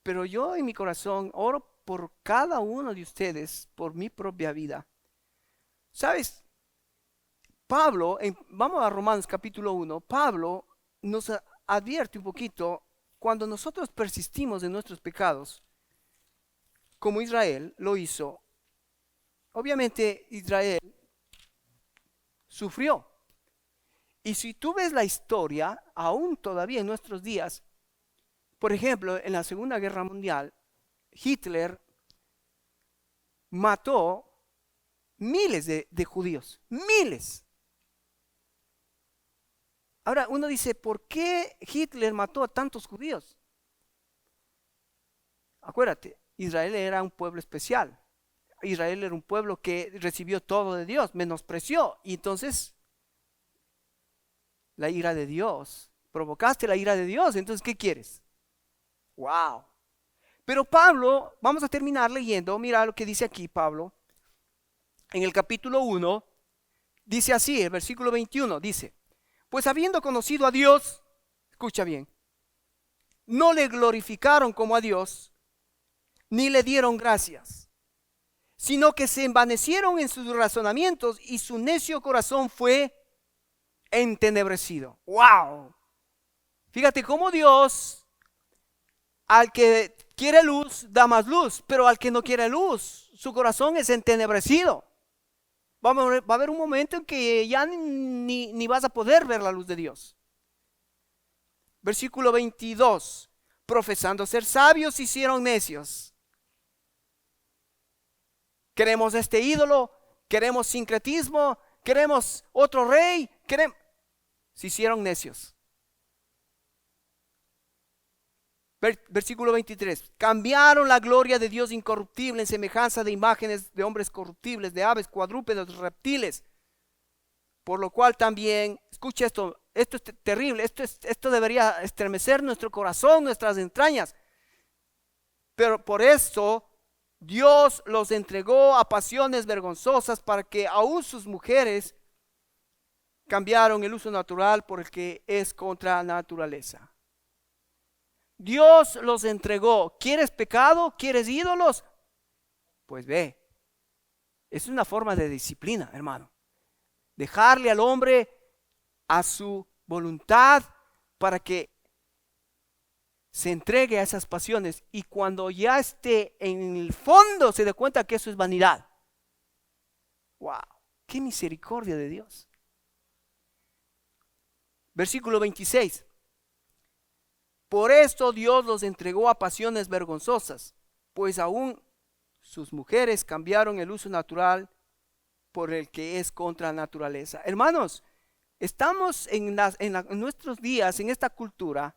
pero yo en mi corazón oro por cada uno de ustedes, por mi propia vida. ¿Sabes? Pablo, vamos a Romanos capítulo 1, Pablo nos advierte un poquito cuando nosotros persistimos en nuestros pecados, como Israel lo hizo. Obviamente Israel sufrió. Y si tú ves la historia, aún todavía en nuestros días, por ejemplo, en la Segunda Guerra Mundial, Hitler mató miles de judíos, miles. Ahora uno dice, ¿por qué Hitler mató a tantos judíos? Acuérdate, Israel era un pueblo especial. Israel era un pueblo que recibió todo de Dios, menospreció. Y entonces, la ira de Dios, provocaste la ira de Dios. Entonces, ¿qué quieres? Wow. Pero Pablo, vamos a terminar leyendo. Mira lo que dice aquí Pablo. En el capítulo 1, dice así, el versículo 21, dice: pues habiendo conocido a Dios, escucha bien, no le glorificaron como a Dios, ni le dieron gracias, sino que se envanecieron en sus razonamientos y su necio corazón fue entenebrecido. ¡Wow! Fíjate cómo Dios, al que quiere luz, da más luz, pero al que no quiere luz, su corazón es entenebrecido. Va a haber un momento en que ya ni vas a poder ver la luz de Dios. Versículo 22. Profesando ser sabios, se hicieron necios. Queremos este ídolo, queremos sincretismo, queremos otro rey, queremos. Se hicieron necios. Versículo 23. Cambiaron la gloria de Dios incorruptible en semejanza de imágenes de hombres corruptibles, de aves, cuadrúpedos, reptiles. Por lo cual también, escucha esto es terrible, esto debería estremecer nuestro corazón, nuestras entrañas. Pero por esto Dios los entregó a pasiones vergonzosas para que aún sus mujeres cambiaron el uso natural por el que es contra naturaleza. Dios los entregó. ¿Quieres pecado? ¿Quieres ídolos? Pues ve, es una forma de disciplina, hermano. Dejarle al hombre a su voluntad para que se entregue a esas pasiones, y cuando ya esté en el fondo se dé cuenta que eso es vanidad. ¡Wow! ¡Qué misericordia de Dios! Versículo 26. Por esto Dios los entregó a pasiones vergonzosas, pues aún sus mujeres cambiaron el uso natural por el que es contra naturaleza. Hermanos, estamos en nuestros días, en esta cultura.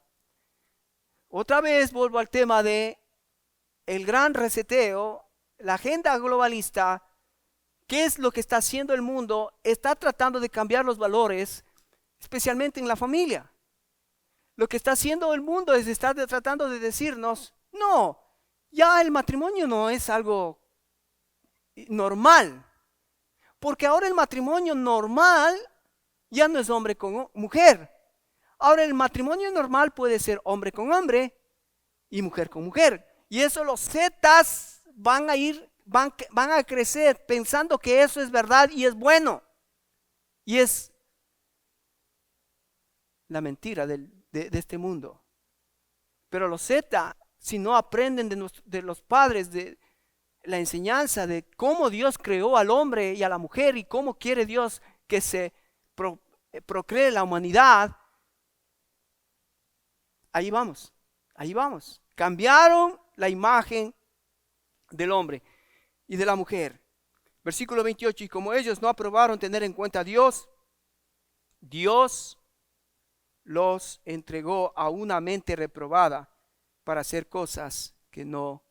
Otra vez vuelvo al tema de el gran reseteo, la agenda globalista. ¿Qué es lo que está haciendo el mundo? Está tratando de cambiar los valores, especialmente en la familia. Lo que está haciendo el mundo es estar tratando de decirnos, no, ya el matrimonio no es algo normal. Porque ahora el matrimonio normal ya no es hombre con mujer. Ahora el matrimonio normal puede ser hombre con hombre y mujer con mujer. Y eso los zetas van a crecer pensando que eso es verdad y es bueno. Y es la mentira de este mundo. Pero los zetas, si no aprenden de los padres, de la enseñanza de cómo Dios creó al hombre y a la mujer y cómo quiere Dios que se procree la humanidad, ahí vamos. Cambiaron la imagen del hombre y de la mujer. Versículo 28, y como ellos no aprobaron tener en cuenta a Dios, Dios los entregó a una mente reprobada para hacer cosas que no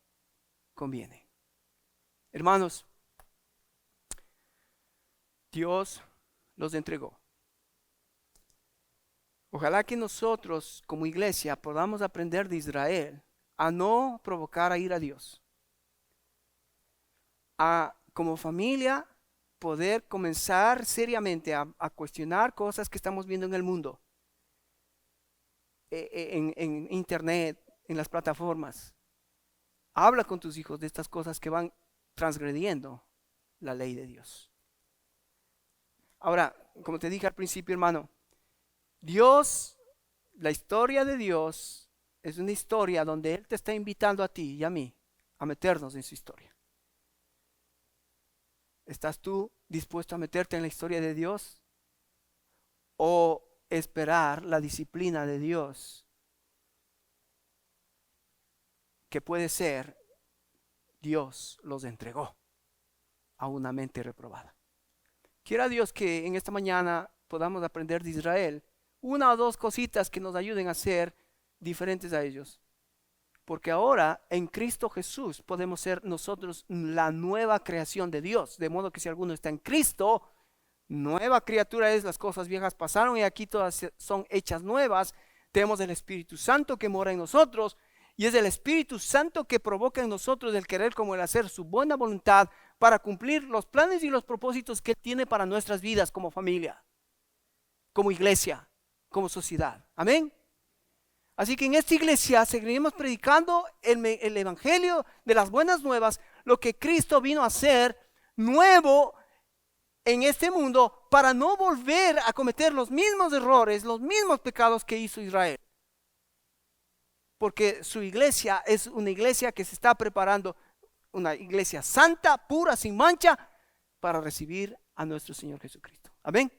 convienen. Hermanos, Dios los entregó. Ojalá que nosotros como iglesia podamos aprender de Israel a no provocar a ira a Dios. A como familia poder comenzar seriamente a cuestionar cosas que estamos viendo en el mundo. En internet, en las plataformas. Habla con tus hijos de estas cosas que van transgrediendo la ley de Dios. Ahora, como te dije al principio, hermano, Dios, la historia de Dios es una historia donde Él te está invitando a ti y a mí a meternos en su historia. ¿Estás tú dispuesto a meterte en la historia de Dios? ¿O esperar la disciplina de Dios, que puede ser Dios los entregó a una mente reprobada? Quiera Dios que en esta mañana podamos aprender de Israel una o dos cositas que nos ayuden a ser diferentes a ellos, porque ahora en Cristo Jesús podemos ser nosotros la nueva creación de Dios, de modo que si alguno está en Cristo, nueva criatura es, las cosas viejas pasaron y aquí todas son hechas nuevas. Tenemos el Espíritu Santo que mora en nosotros, y es el Espíritu Santo que provoca en nosotros el querer como el hacer su buena voluntad para cumplir los planes y los propósitos que Él tiene para nuestras vidas como familia, como iglesia, como sociedad. Amén. Así que en esta iglesia seguiremos predicando el evangelio de las buenas nuevas, lo que Cristo vino a hacer nuevo en este mundo para no volver a cometer los mismos errores, los mismos pecados que hizo Israel. Porque su iglesia es una iglesia que se está preparando, una iglesia santa, pura, sin mancha, para recibir a nuestro Señor Jesucristo. Amén.